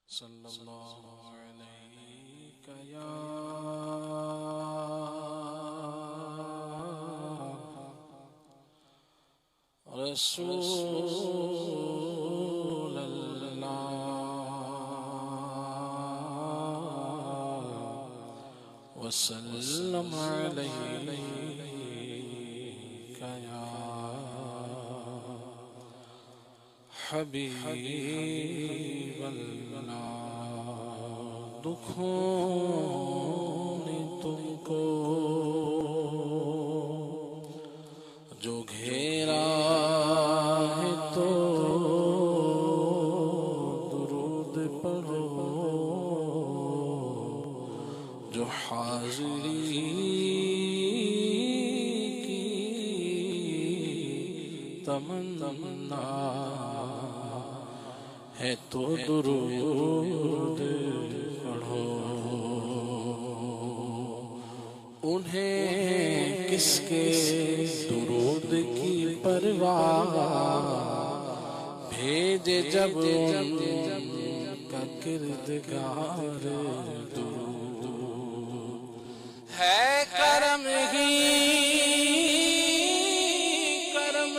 صلی اللہ علیہ یا رسول اللہ وسلم علیک یا حبیب اللہ دکھوں نے تم کو جو گھیرا ہے تو درود پڑھو جو حاضری کی تمنا ہے تو درود پڑھو انہیں کس کے درود کی پرواہ بھیجے جب ان کا کردگار درود ہے کرم ہی کرم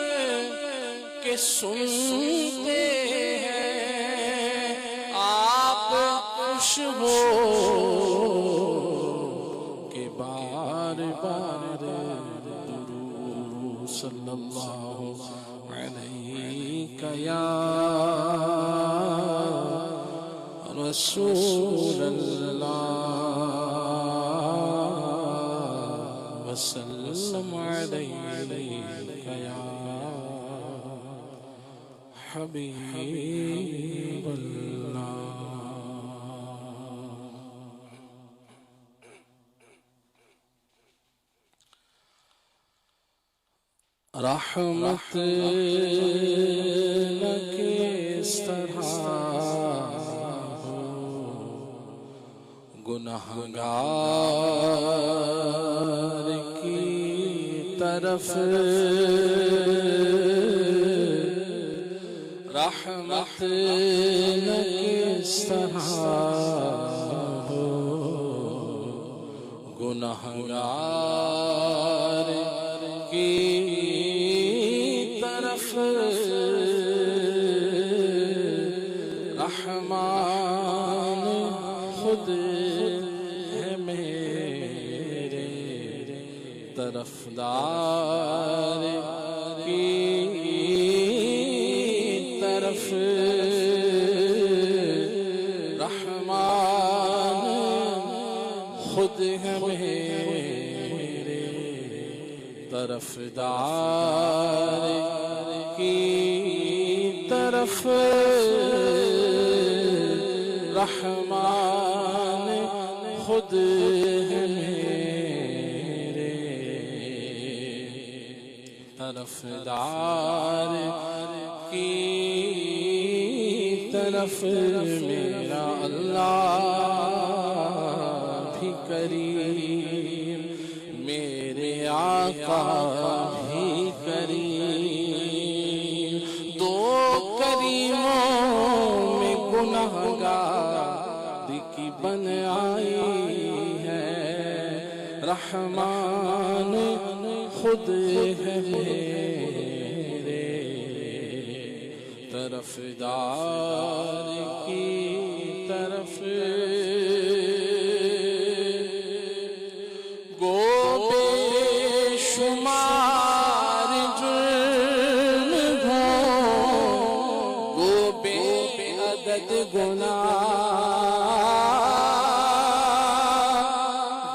کے سنتے خوش ہو کہ بار بار درود صلی اللہ علیہ یا رسول اللہ وسلم علیہ یا حبیب اللہ رحمت نہ کس طرح گنہگار کی طرف رحمت نہ کس طرح گنہگار کی طرف رحمان خود ہے میرے طرفدار کی طرف رحمان خود ہے میرے طرفدار کی طرف رحمان خود ہے میرے طرفدار کی طرف میرا اللہ بھی کریم میرے آقا بھی کریم دو کریموں میں گنہگار کی بن آئی ہے رحمان خود ہے میرے طرفدار کی طرف شمار جرم ہو گو بے عدد گناہ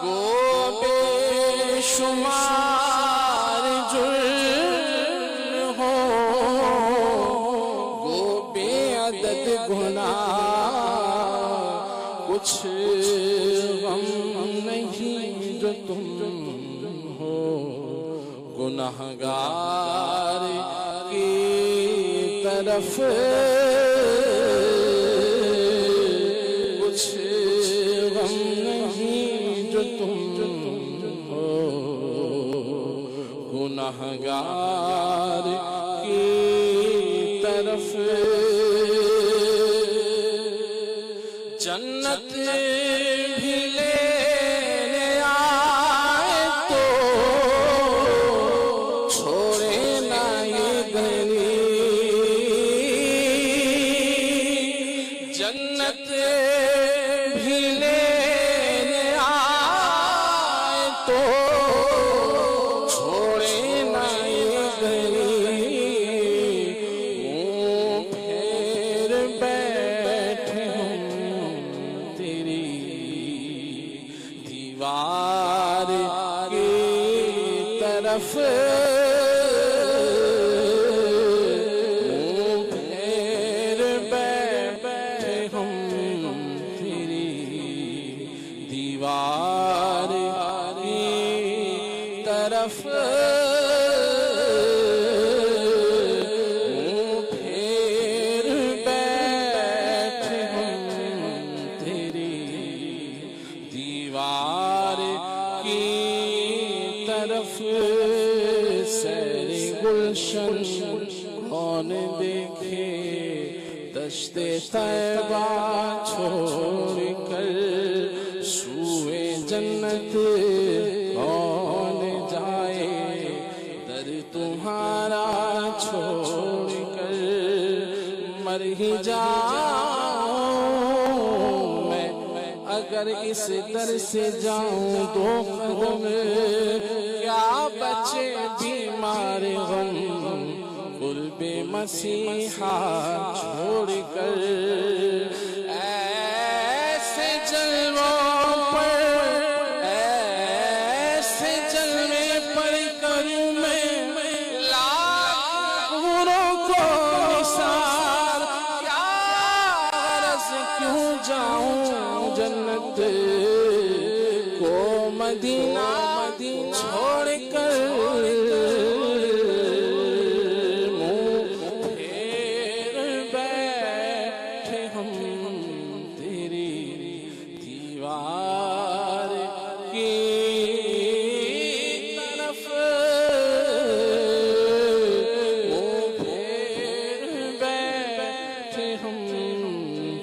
گو بے شمار جرم ہو گو بے عدد گناہ کچھ غم نہیں جو تم ہو گنہگار کی طرف کچھ غم نہیں جو تم ہو گنہگار کی طرف جنت بھی لینے آئے تو چھوڑے نہ یہ گلی، جنت بھی لینے آئے تو چھوڑے نہ یہ گلی، منہ پھیر بیٹھے ہم تیری دیوار کی طرف، منہ پھیر بیٹھے ہم تیری دیوار کی طرف، منہ پھیر بیٹھے ہم تیری دیوار کی طرف، سیر گلشن کون دیکھے دشت طیبہ چھوڑ کر، سوئے جنت کون جائے در تمہارا چھوڑ کر، مر ہی جاؤں میں اگر اس در سے جاؤں دو قدم، کیا بچے بیمار غم قرب مسیحا چھوڑ کر، ایسے جلووں پر ایسے جلوے پر کروں میں لاکھ حوروں کو نثار، کیا غرض کیوں جاؤں جنت کو مدینہ چھوڑ کر، منہ پھیر بیٹھے ہم تیری دیوار کی طرف، منہ پھیر بیٹھے ہم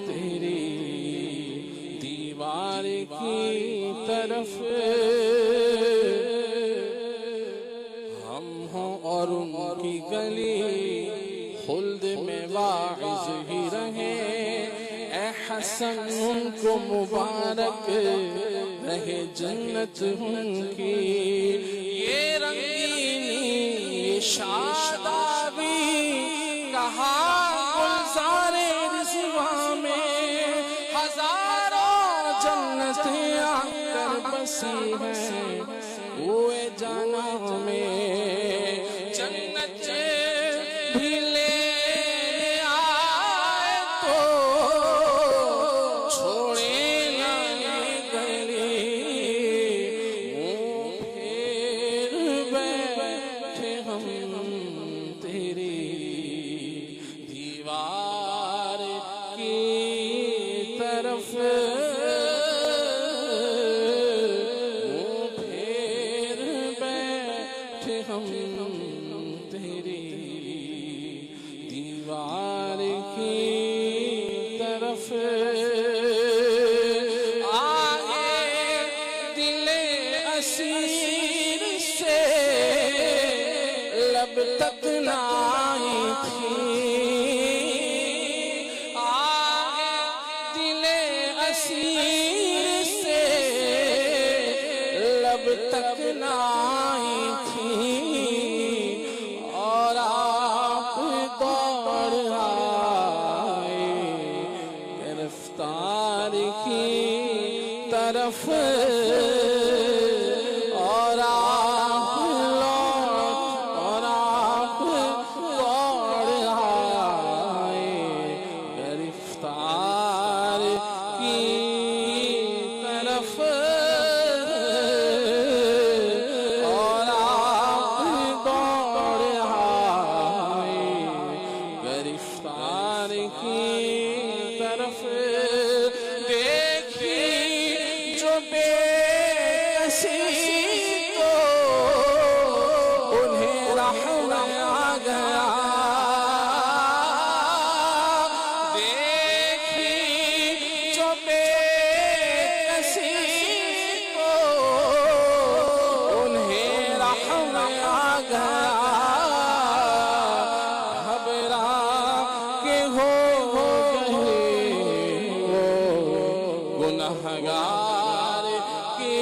تیری دیوار کی طرف، ہم ہوں اور ان کی گلی خلد میں واعظ ہی رہے، اے حسن ان کو مبارک رہے جنت ان کی، یہ رنگینی یہ شادابی کہاں گلزار رضوان میں، ہزاروں جنتیں آ کر بسی ہیں ہوئے جانا میں، جنت بھی لینے آئے تو چھوڑے نہ یہ گلی، منہ پھیر بیٹھے ہم تیری دیوار کی طرف، منہ پھیر بیٹھے ہم تیری دیوار کی طرف، آگے دل اسیر سے لب تک نہ آئی تھی، آگے دل اسیر سے لب تک نہ آئی تھی، اور آپ دوڑ آئے گرفتار کی طرف، اور آپ دوڑ آئے گرفتار کی طرف، اور آپ دوڑ آئے گرفتار کی طرف، دیکھی جو بے کسی کو انہیں رحم آ گیا، دیکھی جو چھپے کسی کو انہیں رحم آ گیا گھبرا کے ہو گئے وہ گنہگار کی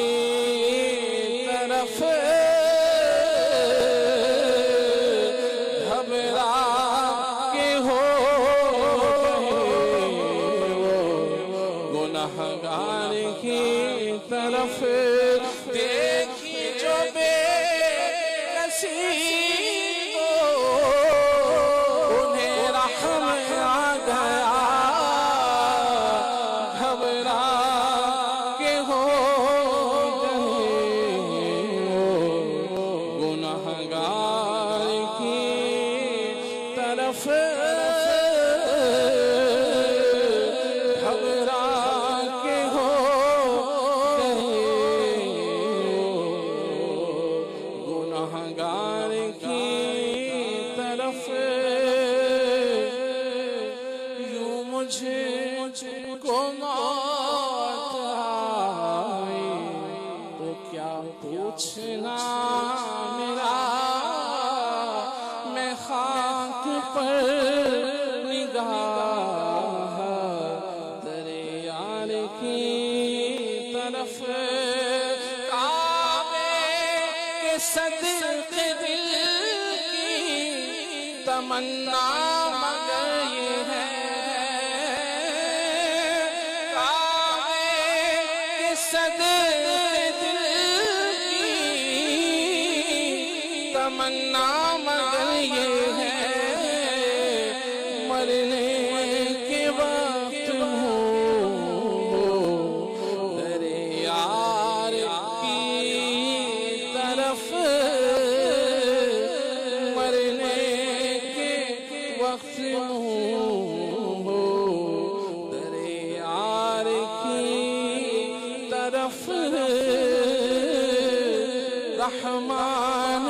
طرف گھبرا کے ہو گنہگار کی طرف دیکھی جو بے کسی کو انہیں رحم آ گیا گھبرا کے ہو گئے گنہگار کی طرف گنہگار کی طرف یوں مجھے کو موت آئی تو کیا پوچھنا میرا میں خاک پر نگاہ درِ یار کی طرف صدق دل کی تمنا مگر یہ ہے کہ صدق دل کی تمنا مگر یہ ہے مرنے کے وقت ہوں درِ یار کی طرف مرنے کے وقت ہوں درِ یار کی طرف رحمان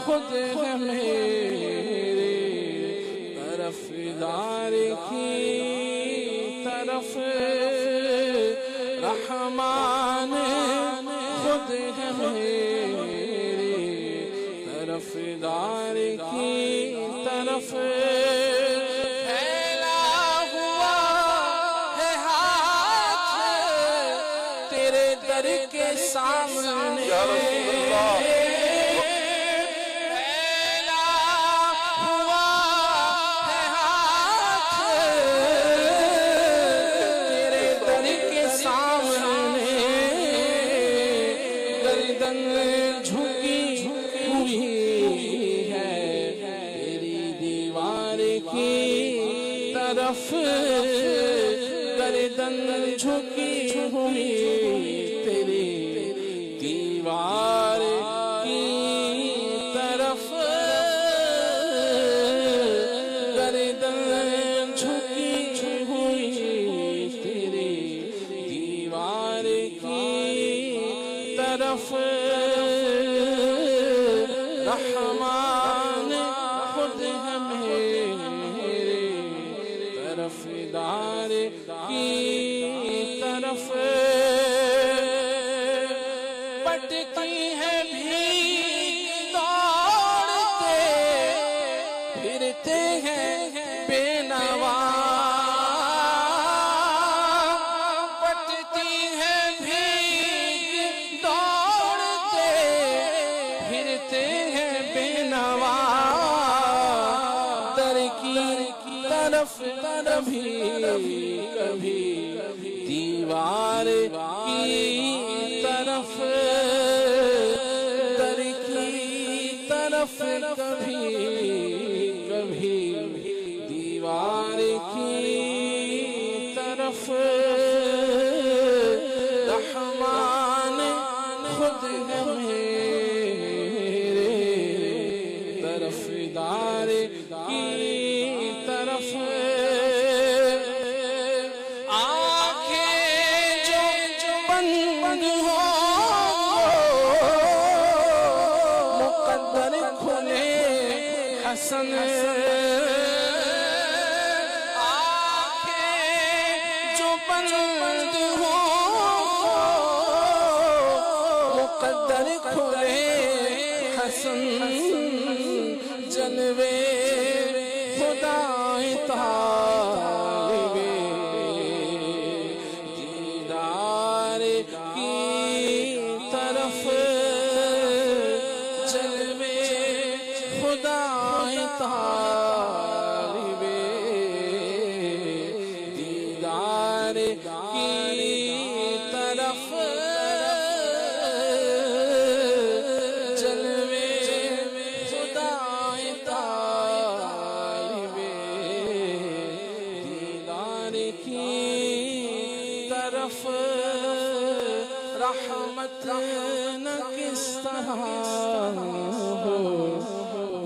خود ہے میرے طرف دار کی طرف رحمان خود ہے میرے طرف دار کی طرف پھیلا ہوا ہے ہاتھ تیرے در کے سامنے پھیلا ہوا ہے ہاتھ تیرے در کے سامنے گردن جھکی ہوئی ہے تیری دیوار کی طرف گردن جھکی ہوئی تیری دیوار کی طرف گردن جھکی ہوئی تیری دیوار کی طرف رحمان خود ہے میرے طرف دار کی طرف پٹتی ہے بھی دوڑتے پھرتے ہیں بے نوا پٹتی ہے بھی دوڑتے پھرتے ہیں بے نوا در کی طرف کبھی دیوار کی طرف در کی طرف کبھی دیوار کی طرف رحمان خود ہے میرے طرف دار کی طرف حسن آنکھیں جو بند بند ہو مقدر کھلے حسن جلوے خدا طالب دیدار کی طرف جلوے خدا طالب دیدار کی طرف جلوے خدا طالب دیدار کی طرف رحمت نہ کس طرح ہو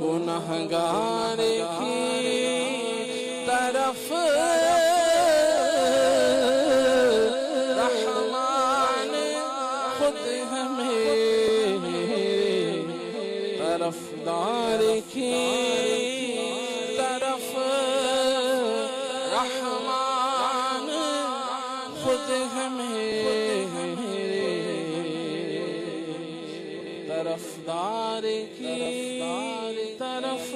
گنہگار کی طرف رحمان خود ہمیں طرفدار کی طرف رحمان خود ہمیں طرفدار کی طرف